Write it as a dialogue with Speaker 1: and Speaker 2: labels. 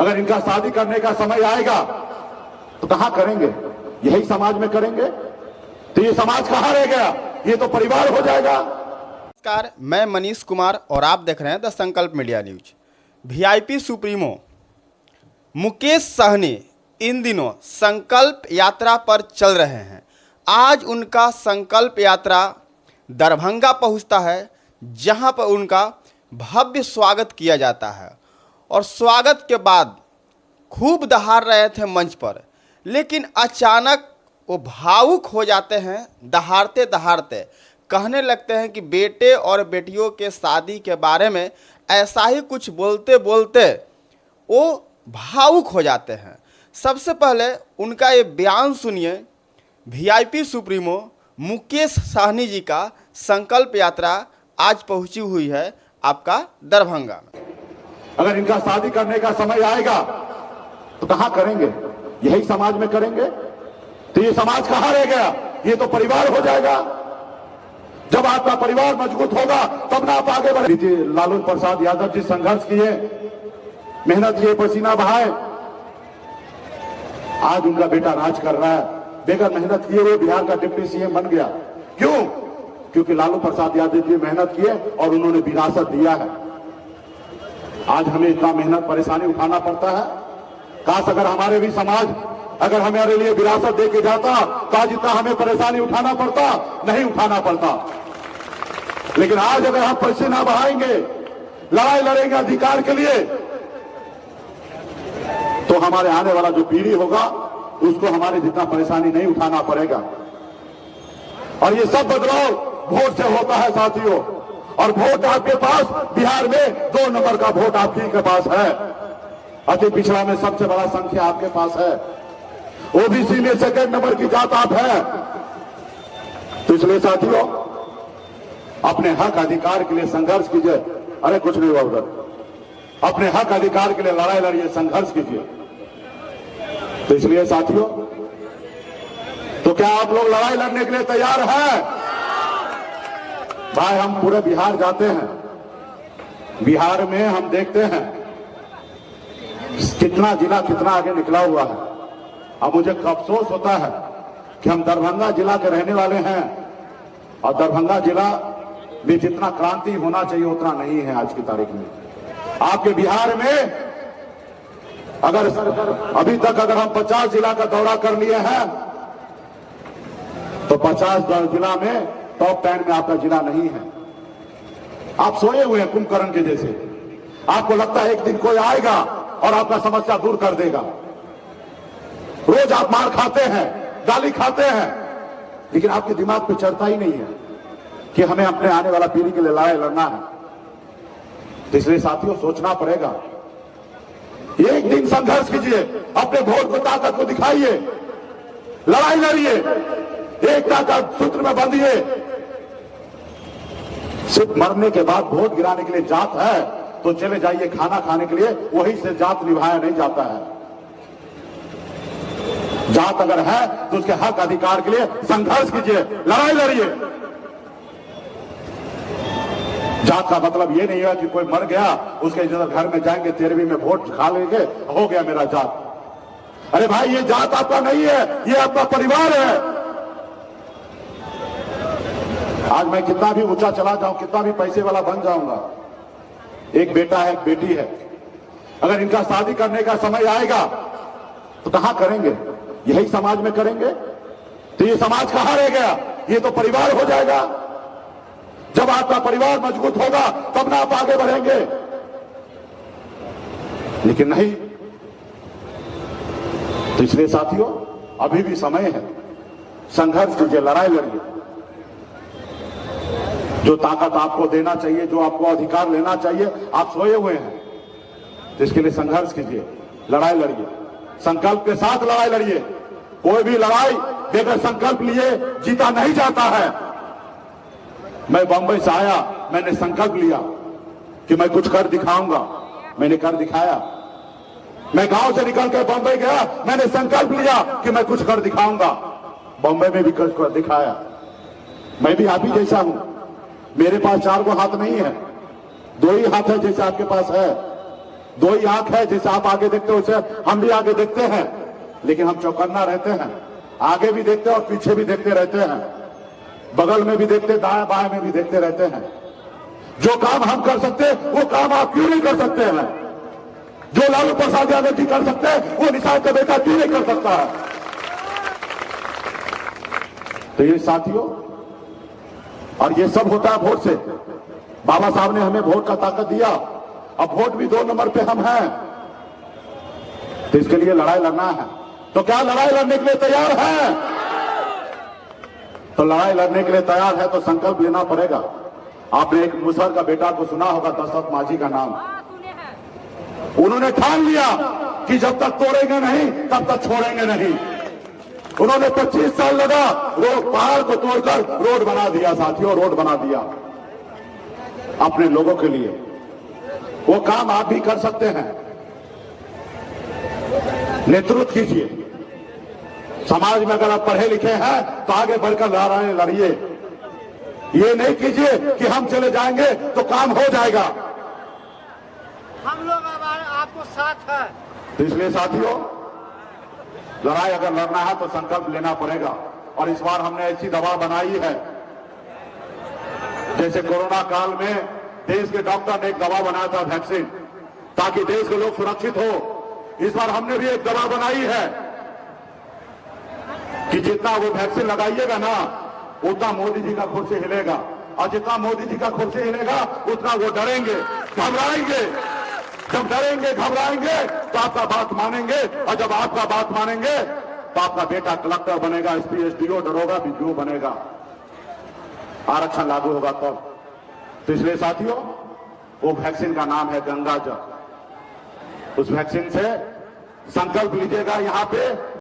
Speaker 1: अगर इनका शादी करने का समय आएगा तो कहां करेंगे? यही समाज में करेंगे? तो ये समाज कहां रह गया? ये तो परिवार हो जाएगा।
Speaker 2: नमस्कार, मैं मनीष कुमार और आप देख रहे हैं the Sankalp media news. VIP supremo Mukesh Sahani इन दिनों संकल्प यात्रा पर चल रहे हैं। आज उनका संकल्प यात्रा दरभंगा पहुंचता है, जहां पर उनका भव्य स्वागत किया जाता है और स्वागत के बाद खूब दहाड़ रहे थे मंच पर, लेकिन अचानक वो भावुक हो जाते हैं। दहाड़ते दहाड़ते कहने लगते हैं कि बेटे और बेटियों के शादी के बारे में ऐसा ही कुछ बोलते बोलते वो भावुक हो जाते हैं। सबसे पहले उनका ये बयान सुनिए। वीआईपी सुप्रीमो मुकेश सहनी जी का संकल्प यात्रा आज पहुंची हुई है आपका दरभंगा में।
Speaker 1: अगर इनका शादी करने का समय आएगा तो कहां करेंगे? यही समाज में करेंगे? तो ये समाज कहां रह गया? ये तो परिवार हो जाएगा। जब आपका परिवार मजबूत होगा तब ना आप आगे बढ़े। लालू प्रसाद यादव जी संघर्ष किए, मेहनत किए, पसीना बहाए, आज उनका बेटा राज कर रहा है। बेगर मेहनत किए हुए बिहार का डिप्टी सीएम बन गया। क्यों? क्योंकि लालू प्रसाद यादव जी मेहनत किए और उन्होंने विरासत दिया है। आज हमें इतना मेहनत परेशानी उठाना पड़ता है। काश अगर हमारे भी समाज अगर हमारे लिए विरासत दे के जाता तो आज इतना हमें परेशानी उठाना पड़ता नहीं उठाना पड़ता। लेकिन आज अगर हम पसीना बहाएंगे, लड़ाई लड़ेंगे अधिकार के लिए, तो हमारे आने वाला जो पीढ़ी होगा उसको हमारे जितना परेशानी नहीं उठाना पड़ेगा। और ये सब बदलाव वोट से होता है साथियों। और वोट आपके पास बिहार में 2 नंबर का वोट आपके के पास है। अति पिछड़ा में सबसे बड़ा संख्या आपके पास है। ओबीसी में 2nd नंबर की जात आप है। तो इसलिए साथियों अपने हक अधिकार के लिए संघर्ष कीजिए। अरे कुछ नहीं हुआ उधर। अपने हक अधिकार के लिए लड़ाई लड़िए, संघर्ष कीजिए। तो इसलिए साथियों, तो क्या आप लोग लड़ाई लड़ने के लिए तैयार हैं? भाई हम पूरे बिहार जाते हैं, बिहार में हम देखते हैं कितना जिला कितना आगे निकला हुआ है। अब मुझे अफसोस होता है कि हम दरभंगा जिला के रहने वाले हैं और दरभंगा जिला में जितना क्रांति होना चाहिए उतना नहीं है आज की तारीख में। आपके बिहार में अगर अभी तक अगर हम 50 जिला का दौरा कर लिए हैं तो 50 जिला में टॉप 10 में आपका जिला नहीं है। आप सोए हुए हैं कुंभकर्ण के जैसे। आपको लगता है एक दिन कोई आएगा और आपका समस्या दूर कर देगा। रोज आप मार खाते हैं, गाली खाते हैं, लेकिन आपके दिमाग पे चढ़ता ही नहीं है कि हमें अपने आने वाला पीढ़ी के लिए लड़ाई लड़ना है। तो इसलिए साथियों सोचना पड़ेगा। एक दिन संघर्ष कीजिए, अपने वोट को ताकत को दिखाइए, लड़ाई लड़िए, एकता का सूत्र में बंधिए। सिर्फ मरने के बाद वोट गिराने के लिए जात है तो चले जाइए खाना खाने के लिए, वहीं से जात निभाया नहीं जाता है। जात अगर है तो उसके हक अधिकार के लिए संघर्ष कीजिए, लड़ाई लड़िए। जात का मतलब ये नहीं है कि कोई मर गया उसके घर में जाएंगे 13वीं में वोट खा लेंगे, हो गया मेरा जात। अरे भाई ये जात आपका नहीं है, ये आपका परिवार है। आज मैं कितना भी ऊंचा चला जाऊं, कितना भी पैसे वाला बन जाऊंगा, एक बेटा है, एक बेटी है। अगर इनका शादी करने का समय आएगा तो कहां करेंगे? यही समाज में करेंगे? तो ये समाज कहां रह गया? ये तो परिवार हो जाएगा। जब आपका परिवार मजबूत होगा तब ना आप आगे बढ़ेंगे, लेकिन नहीं। तो इसलिए साथियों अभी भी समय है, संघर्ष कीजिए, लड़ाई लड़िए। जो ताकत आपको देना चाहिए, जो आपको अधिकार लेना चाहिए, आप सोए हुए हैं। तो इसके लिए संघर्ष कीजिए, लड़ाई लड़िए, संकल्प के साथ लड़ाई लड़िए। कोई भी लड़ाई बगैर संकल्प लिए जीता नहीं जाता है। मैं बंबई से आया, मैंने संकल्प लिया कि मैं कुछ कर दिखाऊंगा, मैंने कर दिखाया। मैं गांव से निकल कर बंबई गया, मैंने संकल्प लिया कि मैं कुछ कर दिखाऊंगा, बंबई में भी कुछ कर दिखाया। मैं भी आप ही जैसा हूं, मेरे पास 4 हाथ नहीं है, 2 ही हाथ है जैसे आपके पास है। दो ही आंख है, जैसे आप आगे देखते हो वैसे हम भी आगे देखते हैं, लेकिन हम चौकन्ना रहते हैं, आगे भी देखते हैं और पीछे भी देखते रहते हैं, बगल में भी देखते, दाएं बाएं में भी देखते रहते हैं। जो काम हम कर सकते हैं वो काम आप क्यों नहीं कर सकते हैं? जो लालू प्रसाद यादव जी कर सकते हैं वो निषाद का बेटा क्यों नहीं कर सकता है? तो ये साथियों, और ये सब होता है वोट से। बाबा साहब ने हमें वोट का ताकत दिया, अब वोट भी 2 नंबर पे हम हैं, तो इसके लिए लड़ाई लड़ना है। तो क्या लड़ाई लड़ने के लिए तैयार है? तो लड़ाई लड़ने के लिए तैयार है तो संकल्प लेना पड़ेगा। आपने एक मुसहर का बेटा को सुना होगा, दशरथ मांझी का नाम। उन्होंने ठान लिया कि जब तक तोड़ेंगे नहीं तब तक छोड़ेंगे नहीं। उन्होंने 25 साल लगा, रोड पहाड़ को तोड़कर रोड बना दिया साथियों, रोड बना दिया अपने लोगों के लिए। वो काम आप भी कर सकते हैं। नेतृत्व कीजिए। समाज में अगर आप पढ़े लिखे हैं तो आगे बढ़कर लड़ाई लड़िए। ये नहीं कीजिए कि हम चले जाएंगे तो काम हो जाएगा।
Speaker 3: हम लोग आपको साथ है।
Speaker 1: तो इसलिए साथियों, लड़ाई अगर लड़ना है तो संकल्प लेना पड़ेगा। और इस बार हमने ऐसी दवा बनाई है, जैसे कोरोना काल में देश के डॉक्टर ने एक दवा बनाया था, वैक्सीन, ताकि देश के लोग सुरक्षित हो। इस बार हमने भी एक दवा बनाई है कि जितना वो वैक्सीन लगाइएगा ना, उतना मोदी जी का कुर्सी हिलेगा, और जितना मोदी जी का कुर्सी हिलेगा उतना वो डरेंगे, घबराएंगे। जब डरेंगे घबराएंगे तो आपका बात मानेंगे, और जब आपका बात मानेंगे तो आपका बेटा कलेक्टर बनेगा, एसपी एसडीओ, दरोगा बीडीओ बनेगा, आरक्षण लागू होगा तब। तो इसलिए साथियों, वो वैक्सीन का नाम है गंगा जल। उस वैक्सीन से संकल्प लीजिएगा। यहां पे